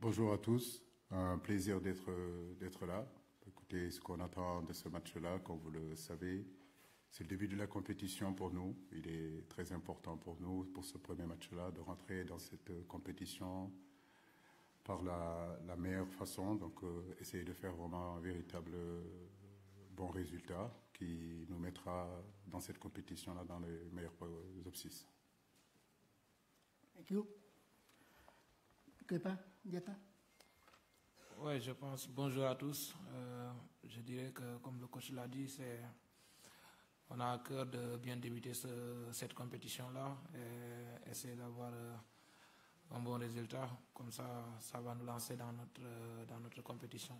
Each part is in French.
Bonjour à tous, un plaisir d'être là. Écoutez, ce qu'on attend de ce match-là, comme vous le savez, c'est le début de la compétition pour nous. Il est très important pour nous, pour ce premier match-là, de rentrer dans cette compétition par la meilleure façon. Donc, essayer de faire vraiment un véritable bon résultat qui nous mettra dans cette compétition-là dans les meilleurs top 6. Thank you. Kepa, Diata. Oui, je pense. Bonjour à tous. Je dirais que, comme le coach l'a dit, on a à cœur de bien débuter cette compétition-là et essayer d'avoir un bon résultat. Comme ça va nous lancer dans notre compétition.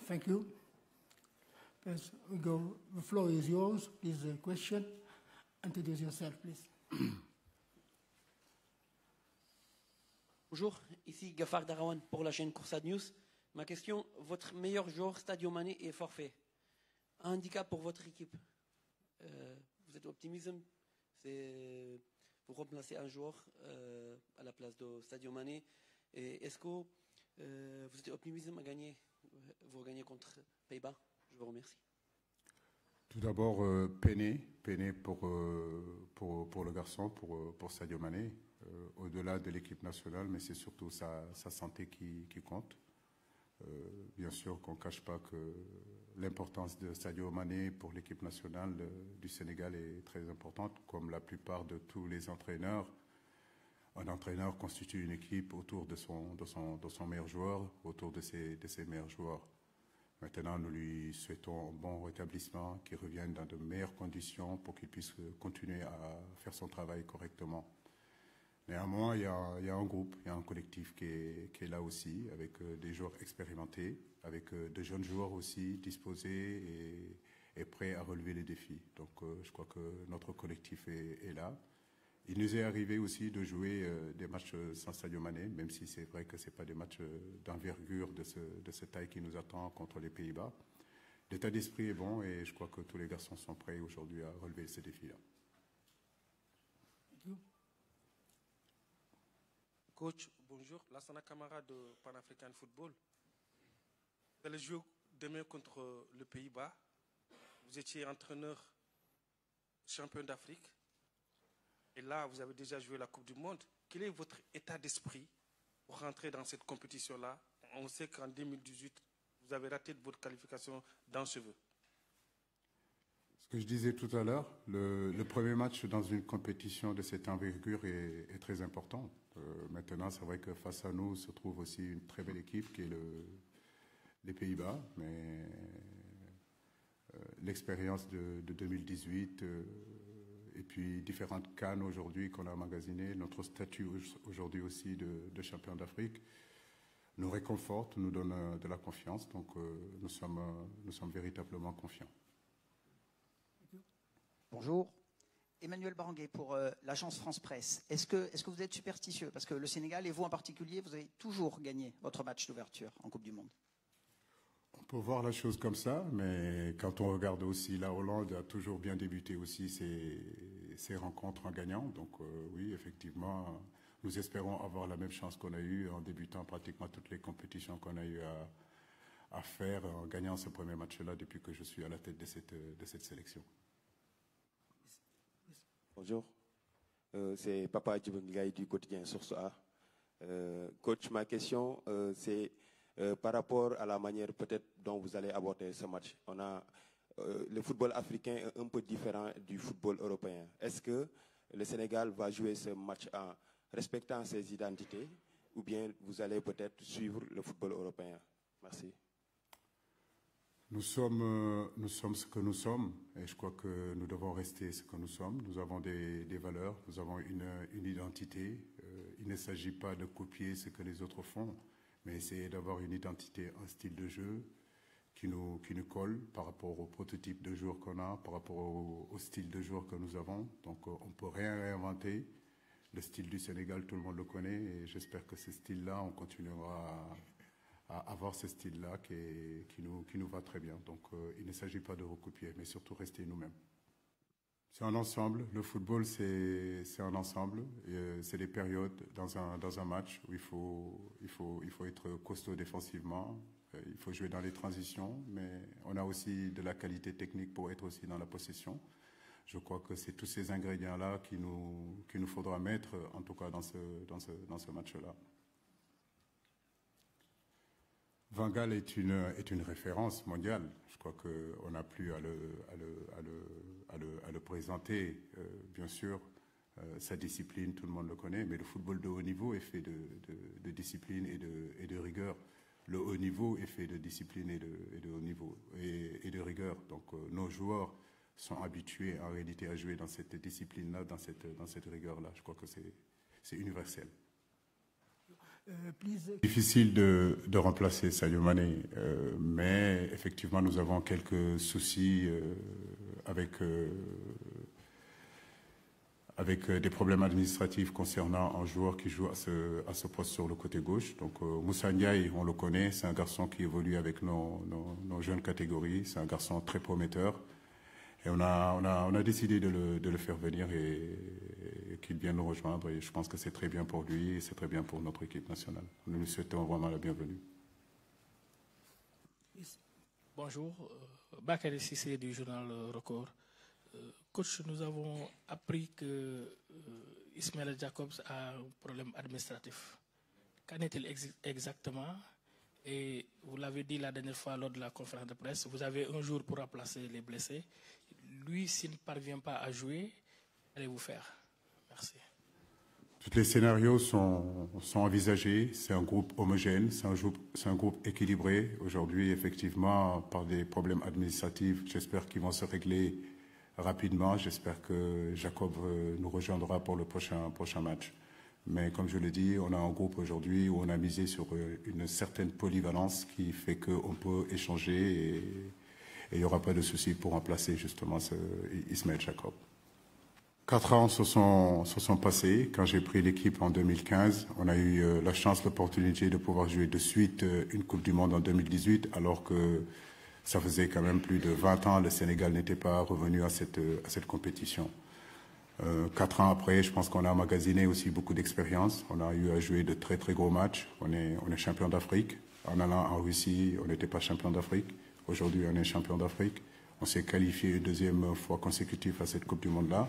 Thank you. Please, the floor is yours. Please, question. Introduce yourself, please. Bonjour, ici Gafar Darawan pour la chaîne Coursade News. Ma question, votre meilleur joueur Sadio Mané est forfait. Un handicap pour votre équipe. Vous êtes optimiste, vous remplacez un joueur à la place de Sadio Mané. Et est-ce que vous êtes optimiste à gagner, vous gagnez contre Pays-Bas? Je vous remercie. Tout d'abord, peiné pour le garçon, pour Sadio Mané, au-delà de l'équipe nationale, mais c'est surtout sa santé qui compte. Bien sûr qu'on ne cache pas que l'importance de Sadio Mané pour l'équipe nationale du Sénégal est très importante, comme la plupart de tous les entraîneurs. Un entraîneur constitue une équipe autour de son meilleur joueur, autour de ses meilleurs joueurs. Maintenant, nous lui souhaitons un bon rétablissement, qu'il revienne dans de meilleures conditions pour qu'il puisse continuer à faire son travail correctement. Néanmoins, il y a un groupe, il y a un collectif qui est là aussi, avec des joueurs expérimentés, avec de jeunes joueurs aussi disposés et prêts à relever les défis. Donc, je crois que notre collectif est là. Il nous est arrivé aussi de jouer des matchs sans Sadio Mané, même si c'est vrai que ce n'est pas des matchs d'envergure de cette taille qui nous attend contre les Pays-Bas. L'état d'esprit est bon et je crois que tous les garçons sont prêts aujourd'hui à relever ces défis-là. Coach, bonjour. Lassana Camara de Pan-African Football. Vous allez jouer demain contre le Pays-Bas. Vous étiez entraîneur champion d'Afrique. Et là, vous avez déjà joué la Coupe du Monde. Quel est votre état d'esprit pour rentrer dans cette compétition-là? On sait qu'en 2018, vous avez raté votre qualification dans cheveux. Ce que je disais tout à l'heure, le premier match dans une compétition de cette envergure est très important. Maintenant, c'est vrai que face à nous se trouve aussi une très belle équipe qui est les Pays-Bas, mais l'expérience de 2018 et puis différentes cannes aujourd'hui qu'on a emmagasinées, notre statut aujourd'hui aussi de champion d'Afrique nous réconforte, nous donne de la confiance, donc nous sommes véritablement confiants. Bonjour. Emmanuel Baranguet pour l'agence France Presse. Est-ce que vous êtes superstitieux? Parce que le Sénégal, et vous en particulier, vous avez toujours gagné votre match d'ouverture en Coupe du Monde. On peut voir la chose comme ça, mais quand on regarde aussi, la Hollande a toujours bien débuté aussi ses rencontres en gagnant. Donc oui, effectivement, nous espérons avoir la même chance qu'on a eue en débutant pratiquement toutes les compétitions qu'on a eu à faire en gagnant ce premier match-là depuis que je suis à la tête de cette sélection. Bonjour, c'est Papa Djibengay du quotidien Source A. Coach, ma question, c'est par rapport à la manière peut-être dont vous allez aborder ce match. Le football africain est un peu différent du football européen. Est-ce que le Sénégal va jouer ce match en respectant ses identités ou bien vous allez peut-être suivre le football européen? Merci. Nous sommes ce que nous sommes et je crois que nous devons rester ce que nous sommes. Nous avons des valeurs, nous avons une identité. Il ne s'agit pas de copier ce que les autres font, mais essayer d'avoir une identité, un style de jeu qui nous colle par rapport au prototype de joueur qu'on a, par rapport au style de joueur que nous avons. Donc on ne peut rien réinventer. Le style du Sénégal, tout le monde le connaît et j'espère que ce style-là, on continuera à avoir ce style-là qui nous va très bien. Donc il ne s'agit pas de recopier, mais surtout rester nous-mêmes. C'est un ensemble. Le football, c'est un ensemble. C'est des périodes dans un match où il faut être costaud défensivement. Il faut jouer dans les transitions, mais on a aussi de la qualité technique pour être aussi dans la possession. Je crois que c'est tous ces ingrédients-là qu'il nous faudra mettre, en tout cas dans ce match-là. Van Gaal est une référence mondiale. Je crois qu'on n'a plus à le présenter. Bien sûr, sa discipline, tout le monde le connaît, mais le football de haut niveau est fait de discipline et de rigueur. Le haut niveau est fait de discipline et de haut niveau et de rigueur. Donc nos joueurs sont habitués en réalité à jouer dans cette discipline-là, dans cette rigueur-là. Je crois que c'est universel. Difficile de remplacer Sadio Mané, mais effectivement nous avons quelques soucis avec des problèmes administratifs concernant un joueur qui joue à ce poste sur le côté gauche. Donc Moussa Ndiaye, on le connaît, c'est un garçon qui évolue avec nos jeunes catégories, c'est un garçon très prometteur. Et on a décidé de le faire venir et qu'il vienne nous rejoindre. Et je pense que c'est très bien pour lui et c'est très bien pour notre équipe nationale. Nous lui souhaitons vraiment la bienvenue. Bonjour, Bakary Cissé du journal Record. Coach, nous avons appris que Ismaël Jacobs a un problème administratif. Qu'en est-il exactement? Et vous l'avez dit la dernière fois lors de la conférence de presse, vous avez un jour pour remplacer les blessés. Lui, s'il ne parvient pas à jouer, qu'allez-vous faire? Merci. Tous les scénarios sont envisagés. C'est un groupe homogène, c'est un groupe équilibré. Aujourd'hui, effectivement, par des problèmes administratifs, j'espère qu'ils vont se régler rapidement. J'espère que Jacob nous rejoindra pour le prochain match. Mais comme je l'ai dit, on a un groupe aujourd'hui où on a misé sur une certaine polyvalence qui fait qu'on peut échanger et il n'y aura pas de souci pour remplacer justement Ismaël Jacob. 4 ans se sont passés. Quand j'ai pris l'équipe en 2015, on a eu la chance, l'opportunité de pouvoir jouer de suite une Coupe du Monde en 2018, alors que ça faisait quand même plus de 20 ans, le Sénégal n'était pas revenu à cette compétition. 4 ans après, je pense qu'on a emmagasiné aussi beaucoup d'expérience. On a eu à jouer de très très gros matchs. On est champion d'Afrique. En allant en Russie, on n'était pas champion d'Afrique. Aujourd'hui, on est champion d'Afrique. On s'est qualifié une deuxième fois consécutive à cette Coupe du Monde-là.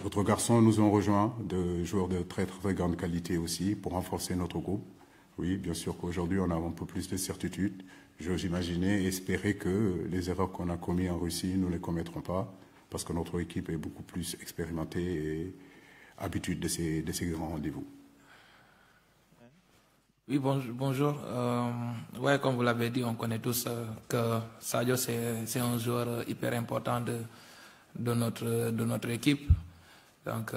D'autres garçons nous ont rejoints, de joueurs de très très grande qualité aussi, pour renforcer notre groupe. Oui, bien sûr qu'aujourd'hui, on a un peu plus de certitude. J'ose imaginer et espérer que les erreurs qu'on a commises en Russie, nous ne les commettrons pas, parce que notre équipe est beaucoup plus expérimentée et habituée de ces grands rendez-vous. Oui, bonjour. Ouais, comme vous l'avez dit, on connaît tous que Sadio, c'est un joueur hyper important de notre équipe. Donc,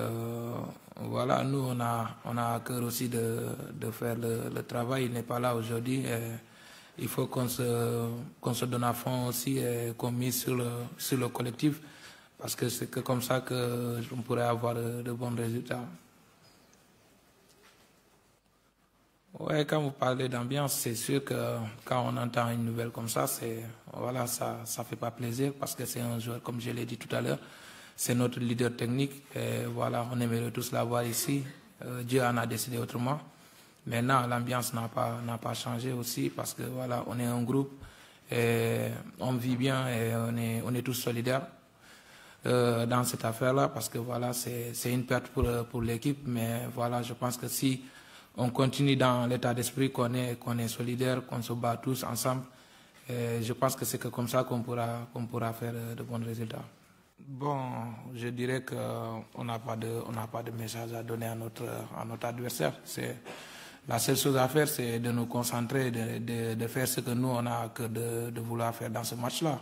voilà, nous, on a à cœur aussi de faire le travail. Il n'est pas là aujourd'hui. Il faut qu'on se donne à fond aussi et qu'on mise sur le collectif, parce que c'est que comme ça qu'on pourrait avoir de bons résultats. Ouais, quand vous parlez d'ambiance, c'est sûr que quand on entend une nouvelle comme ça, voilà, ça fait pas plaisir, parce que c'est un joueur, comme je l'ai dit tout à l'heure, c'est notre leader technique. Et voilà, on aimerait tous l'avoir ici. Dieu en a décidé autrement. Maintenant, l'ambiance n'a pas changé aussi, parce que voilà, on est un groupe et on vit bien et on est tous solidaires dans cette affaire-là, parce que voilà, c'est une perte pour l'équipe, mais voilà, je pense que si on continue dans l'état d'esprit qu'on est solidaire, qu'on se bat tous ensemble, et je pense que c'est que comme ça qu'on pourra faire de bons résultats. Bon, je dirais qu'on n'a pas de message à donner à notre adversaire. La seule chose à faire, c'est de nous concentrer, de faire ce que nous, on a que de vouloir faire dans ce match-là.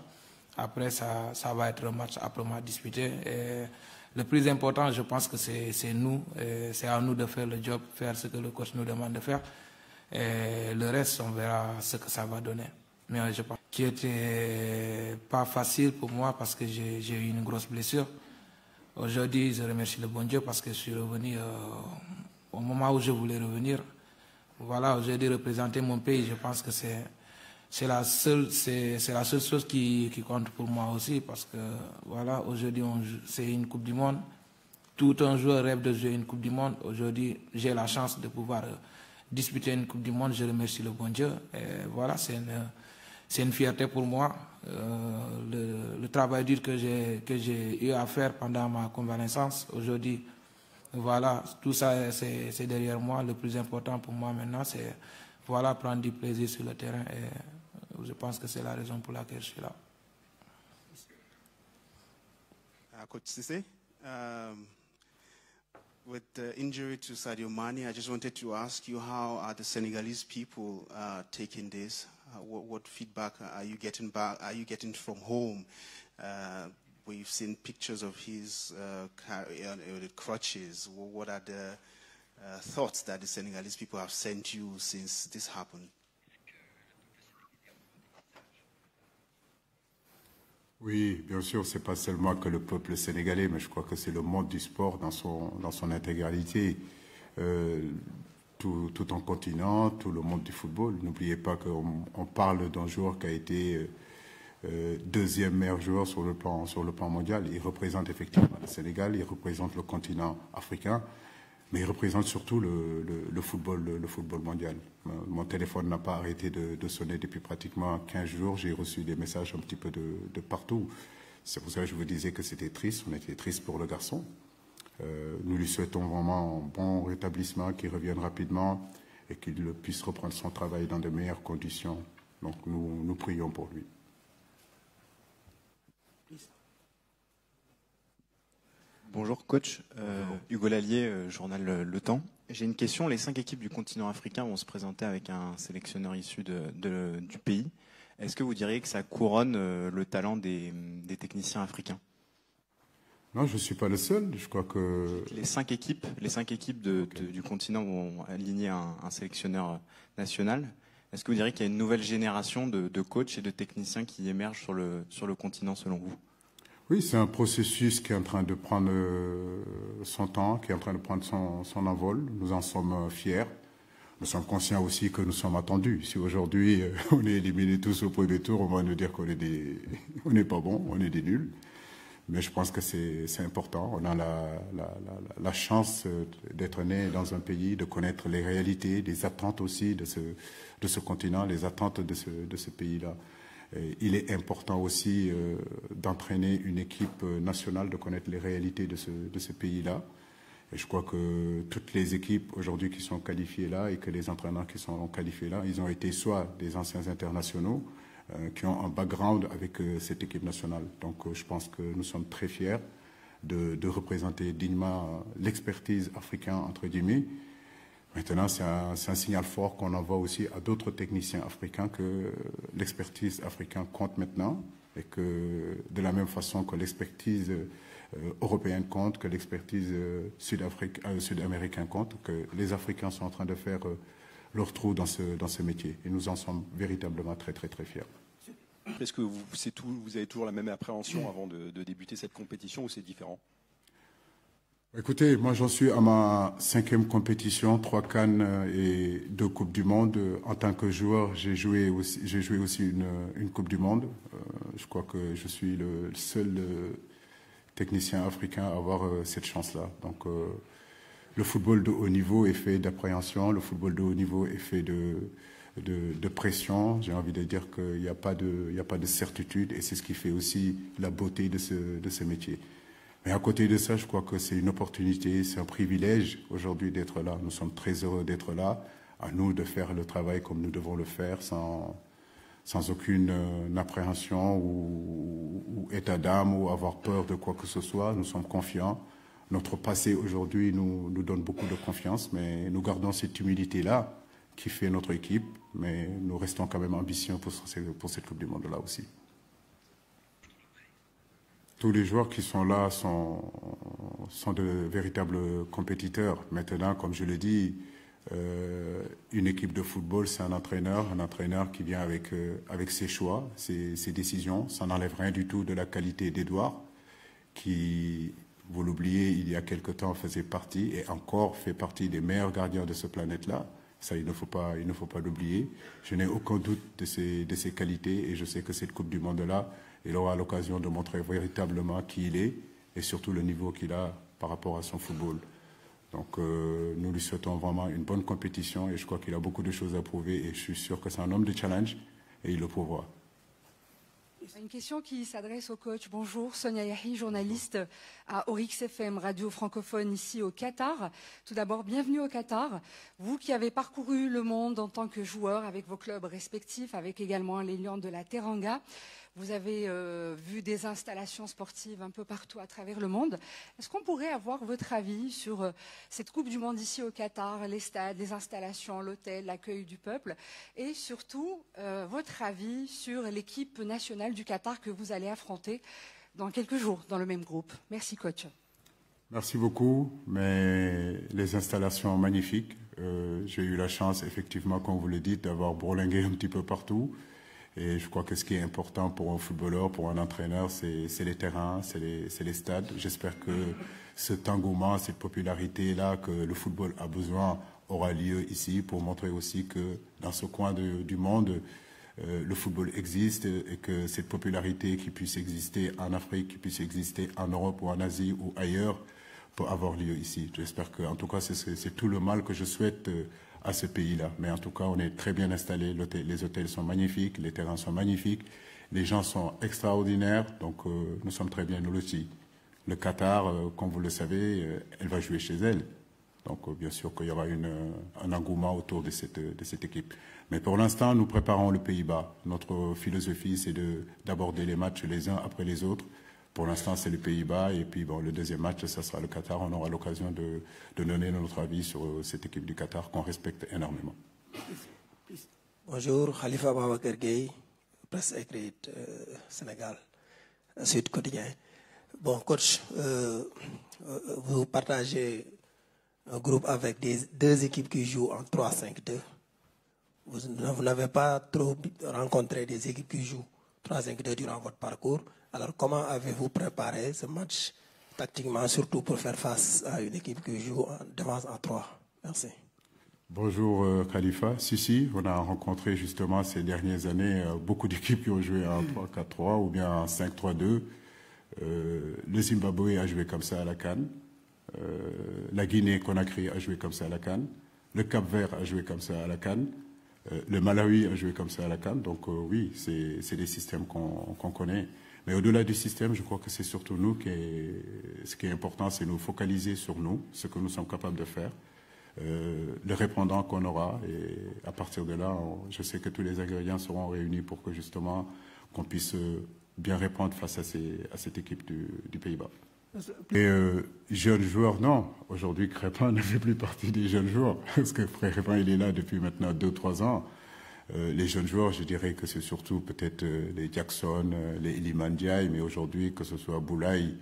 Après, ça va être un match âprement disputé. Et le plus important, je pense que c'est nous. C'est à nous de faire le job, faire ce que le coach nous demande de faire. Et le reste, on verra ce que ça va donner. Mais je pense qu'il n'était pas facile pour moi, parce que j'ai eu une grosse blessure. Aujourd'hui, je remercie le bon Dieu, parce que je suis revenu au moment où je voulais revenir. Voilà, aujourd'hui, représenter mon pays, je pense que c'est la seule chose qui compte pour moi aussi, parce que voilà, aujourd'hui c'est une Coupe du Monde. Tout un joueur rêve de jouer une Coupe du Monde. Aujourd'hui, j'ai la chance de pouvoir disputer une Coupe du Monde. Je remercie le bon Dieu. Et voilà, c'est une fierté pour moi. Le travail dur que j'ai eu à faire pendant ma convalescence, aujourd'hui, voilà, tout ça c'est derrière moi. Le plus important pour moi maintenant, c'est voilà, prendre du plaisir sur le terrain. Et je pense que c'est la raison pour laquelle je suis là. Coach Cissé, with the injury to Sadio Mane, I just wanted to ask you, how are the Senegalese people taking this? What feedback are you getting back? Are you getting from home? We've seen pictures of his crutches. What are the thoughts that the Senegalese people have sent you since this happened? Oui, bien sûr, c'est pas seulement que le peuple sénégalais, mais je crois que c'est le monde du sport dans son intégralité, tout en continent, tout le monde du football. N'oubliez pas qu'on parle d'un joueur qui a été deuxième meilleur joueur sur le plan mondial. Il représente effectivement le Sénégal, il représente le continent africain, mais il représente surtout le football mondial. Mon téléphone n'a pas arrêté de sonner depuis pratiquement 15 jours. J'ai reçu des messages un petit peu de partout. C'est pour ça que je vous disais que c'était triste. On était triste pour le garçon. Nous lui souhaitons vraiment un bon rétablissement, qu'il revienne rapidement et qu'il puisse reprendre son travail dans de meilleures conditions. Donc nous prions pour lui. Bonjour coach, Hugo Lallier, journal Le Temps. J'ai une question, les 5 équipes du continent africain vont se présenter avec un sélectionneur issu du pays. Est-ce que vous diriez que ça couronne le talent des techniciens africains? Non, je ne suis pas le seul, je crois que... Les 5 équipes du continent vont aligner un sélectionneur national. Est-ce que vous diriez qu'il y a une nouvelle génération de coachs et de techniciens qui émergent sur le continent selon vous? Oui, c'est un processus qui est en train de prendre son temps, qui est en train de prendre son envol. Nous en sommes fiers. Nous sommes conscients aussi que nous sommes attendus. Si aujourd'hui on est éliminés tous au premier tour, on va nous dire qu'on n'est pas bon, on est des nuls. Mais je pense que c'est important. On a la chance d'être né dans un pays, de connaître les réalités, les attentes aussi de ce continent, les attentes de ce pays-là. Il est important aussi d'entraîner une équipe nationale, de connaître les réalités de ce pays-là. Et je crois que toutes les équipes aujourd'hui qui sont qualifiées là et que les entraîneurs qui sont qualifiés là, ils ont été soit des anciens internationaux qui ont un background avec cette équipe nationale. Donc je pense que nous sommes très fiers de représenter dignement l'expertise africaine, entre guillemets. Maintenant, c'est un signal fort qu'on envoie aussi à d'autres techniciens africains que l'expertise africaine compte maintenant et que de la même façon que l'expertise européenne compte, que l'expertise sud-américaine compte, que les Africains sont en train de faire leur trou dans ce métier. Et nous en sommes véritablement très, très, très fiers. Est-ce que vous avez toujours la même appréhension avant de débuter cette compétition ou c'est différent? Écoutez, moi j'en suis à ma 5e compétition, 3 CAN et 2 Coupes du Monde. En tant que joueur, j'ai joué aussi une Coupe du Monde. Je crois que je suis le seul technicien africain à avoir cette chance-là. Donc le football de haut niveau est fait d'appréhension, le football de haut niveau est fait de pression. J'ai envie de dire qu'il n'y a pas de certitude et c'est ce qui fait aussi la beauté de ce métier. Mais à côté de ça, je crois que c'est une opportunité, c'est un privilège aujourd'hui d'être là. Nous sommes très heureux d'être là. À nous de faire le travail comme nous devons le faire, sans aucune appréhension ou état d'âme ou avoir peur de quoi que ce soit. Nous sommes confiants. Notre passé aujourd'hui nous donne beaucoup de confiance, mais nous gardons cette humilité-là qui fait notre équipe. Mais nous restons quand même ambitieux pour cette Coupe du Monde-là aussi. Tous les joueurs qui sont là sont de véritables compétiteurs. Maintenant, comme je l'ai dit, une équipe de football, c'est un entraîneur qui vient avec ses choix, ses décisions. Ça n'enlève rien du tout de la qualité d'Edouard, qui, vous l'oubliez, il y a quelque temps faisait partie et encore fait partie des meilleurs gardiens de cette planète-là. Ça, il ne faut pas l'oublier. Je n'ai aucun doute de ses qualités et je sais que cette Coupe du Monde-là, il aura l'occasion de montrer véritablement qui il est et surtout le niveau qu'il a par rapport à son football. Donc nous lui souhaitons vraiment une bonne compétition et je crois qu'il a beaucoup de choses à prouver et je suis sûr que c'est un homme de challenge et il le prouvera. Une question qui s'adresse au coach. Bonjour, Sonia Yahi, journaliste à Oryx FM, radio francophone ici au Qatar. Tout d'abord, bienvenue au Qatar. Vous qui avez parcouru le monde en tant que joueur avec vos clubs respectifs, avec également les Lions de la Teranga. Vous avez vu des installations sportives un peu partout à travers le monde. Est-ce qu'on pourrait avoir votre avis sur cette Coupe du Monde ici au Qatar, les stades, les installations, l'hôtel, l'accueil du peuple et surtout votre avis sur l'équipe nationale du Qatar que vous allez affronter dans quelques jours dans le même groupe? Merci coach. Merci beaucoup, mais les installations magnifiques. J'ai eu la chance effectivement, comme vous le dites, d'avoir bourlingué un petit peu partout. Et je crois que ce qui est important pour un footballeur, pour un entraîneur, c'est les terrains, c'est les stades. J'espère que cet engouement, cette popularité-là que le football a besoin aura lieu ici pour montrer aussi que dans ce coin du monde, le football existe et que cette popularité qui puisse exister en Afrique, qui puisse exister en Europe ou en Asie ou ailleurs, peut avoir lieu ici. J'espère que, en tout cas, c'est tout le mal que je souhaite à ce pays-là. Mais en tout cas, on est très bien installés. Les hôtels sont magnifiques, les terrains sont magnifiques, les gens sont extraordinaires. Donc, nous sommes très bien, nous aussi. Le Qatar, comme vous le savez, elle va jouer chez elle. Donc, bien sûr qu'il y aura un engouement autour de cette équipe. Mais pour l'instant, nous préparons le Pays-Bas. Notre philosophie, c'est d'aborder les matchs les uns après les autres. Pour l'instant, c'est le Pays-Bas. Et puis, bon, le deuxième match, ça sera le Qatar. On aura l'occasion de donner notre avis sur cette équipe du Qatar qu'on respecte énormément. Bonjour, Khalifa Babacar Gueye, presse écrite Sénégal, Sud Quotidien. Bon, coach, vous partagez un groupe avec deux équipes qui jouent en 3-5-2. Vous n'avez pas trop rencontré des équipes qui jouent 3-5-2 durant votre parcours. Alors, comment avez-vous préparé ce match tactiquement, surtout pour faire face à une équipe qui joue en défense en 3? Merci. Bonjour Khalifa. Si, on a rencontré justement ces dernières années beaucoup d'équipes qui ont joué en 3-4-3 ou bien en 5-3-2. Le Zimbabwe a joué comme ça à la CAN. La Guinée-Conakry a joué comme ça à la CAN. Le Cap-Vert a joué comme ça à la CAN. Le Malawi a joué comme ça à la CAN. Donc oui, c'est des systèmes qu'on connaît. Mais au-delà du système, je crois que c'est surtout nous ce qui est important, c'est nous focaliser sur nous, ce que nous sommes capables de faire, le répondant qu'on aura. Et à partir de là, je sais que tous les ingrédients seront réunis pour que justement qu'on puisse bien répondre face à cette équipe du Pays-Bas. Et jeunes joueurs, non. Aujourd'hui, Crépin ne fait plus partie des jeunes joueurs, parce que Frère Crépin, il est là depuis maintenant 2-3 ans. Les jeunes joueurs, je dirais que c'est surtout peut-être les Jackson, les Iliman Ndiaye, mais aujourd'hui, que ce soit Boulaye,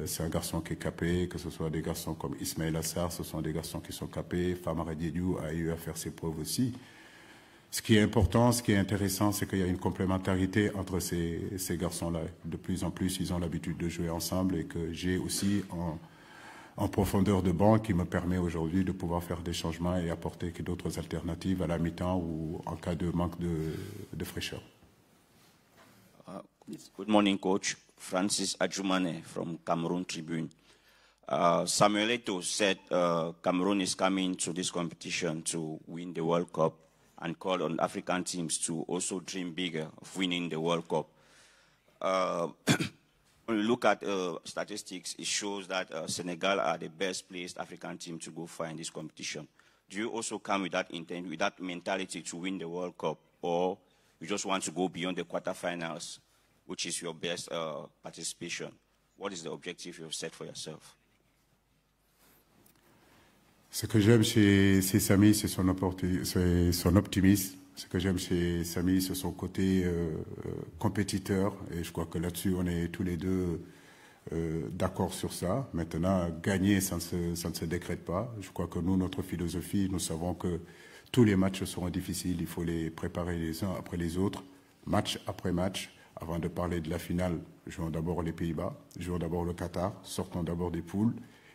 c'est un garçon qui est capé, que ce soit des garçons comme Ismaël Assar, ce sont des garçons qui sont capés. Famara Diédiou a eu à faire ses preuves aussi. Ce qui est important, ce qui est intéressant, c'est qu'il y a une complémentarité entre ces garçons-là. De plus en plus, ils ont l'habitude de jouer ensemble et que j'ai aussi en profondeur de banc qui me permet aujourd'hui de pouvoir faire des changements et apporter d'autres alternatives à la mi-temps ou en cas de manque de fraîcheur. Good morning, Coach. Francis Adjumane from Cameroon Tribune. Samuel Eto'o said Cameroon is coming to this competition to win the World Cup and called on African teams to also dream bigger of winning the World Cup. When we look at statistics, it shows that Senegal are the best placed African team to go far in this competition. Do you also come with that intent, with that mentality to win the World Cup, or you just want to go beyond the quarterfinals, which is your best participation? What is the objective you've set for yourself? Ce que j'aime chez Samy, c'est son optimisme. Ce que j'aime chez Samy, c'est son côté compétiteur. Et je crois que là-dessus, on est tous les deux d'accord sur ça. Maintenant, gagner, ça ne se décrète pas. Je crois que nous, notre philosophie, nous savons que tous les matchs seront difficiles. Il faut les préparer les uns après les autres, match après match. Avant de parler de la finale, jouons d'abord les Pays-Bas, jouons d'abord le Qatar, sortons d'abord des poules.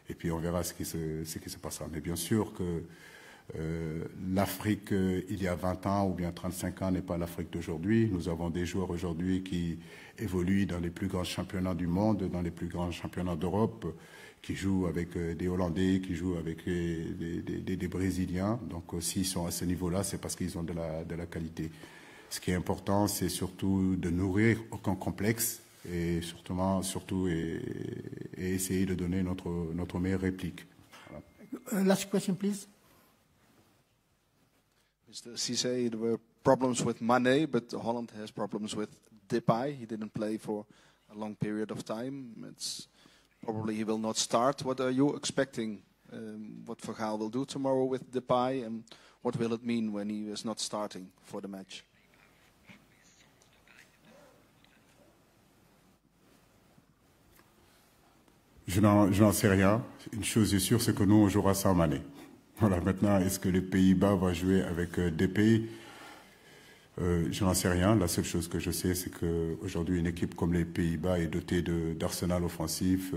Et puis on verra ce qui se passera. Mais bien sûr que L'Afrique, il y a 20 ans ou bien 35 ans, n'est pas l'Afrique d'aujourd'hui. Nous avons des joueurs aujourd'hui qui évoluent dans les plus grands championnats du monde, dans les plus grands championnats d'Europe, qui jouent avec des Hollandais, qui jouent avec des Brésiliens. Donc s'ils sont à ce niveau-là, c'est parce qu'ils ont de la qualité. Ce qui est important, c'est surtout de nourrir aucun complexe et surtout essayer de donner notre meilleure réplique. Voilà. Last question, please. Mr. Cisse, there were problems with Mane, but Holland has problems with Depay. He didn't play for a long period of time. Probably he will not start. What are you expecting? What Van Gaal will do tomorrow with Depay, and what will it mean when he is not starting for the match? Je n'en sais rien. Une chose est sûre, c'est que nous, on jouera sans Mané. Voilà, maintenant, est-ce que les Pays-Bas vont jouer avec Depay? Je n'en sais rien. La seule chose que je sais, c'est qu'aujourd'hui, une équipe comme les Pays-Bas est dotée d'arsenal offensif,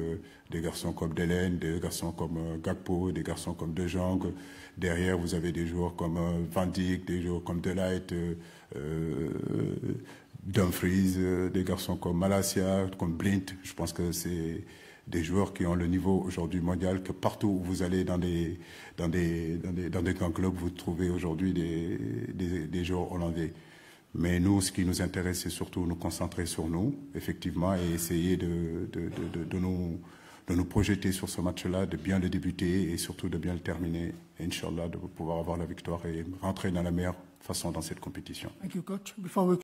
des garçons comme Delen, des garçons comme Gakpo, des garçons comme De Jong. Derrière, vous avez des joueurs comme Van Dijk, des joueurs comme De Ligt, Dumfries, des garçons comme Malacia, comme Blind. Je pense que c'est des joueurs qui ont le niveau aujourd'hui mondial, que partout où vous allez dans des grands clubs, vous trouvez aujourd'hui des joueurs hollandais. Mais nous, ce qui nous intéresse, c'est surtout nous concentrer sur nous, effectivement, et essayer de nous projeter sur ce match-là, de bien le débuter et surtout de bien le terminer. Et Inch'Allah, de pouvoir avoir la victoire et rentrer dans la meilleure façon dans cette compétition. Thank you, coach. Before we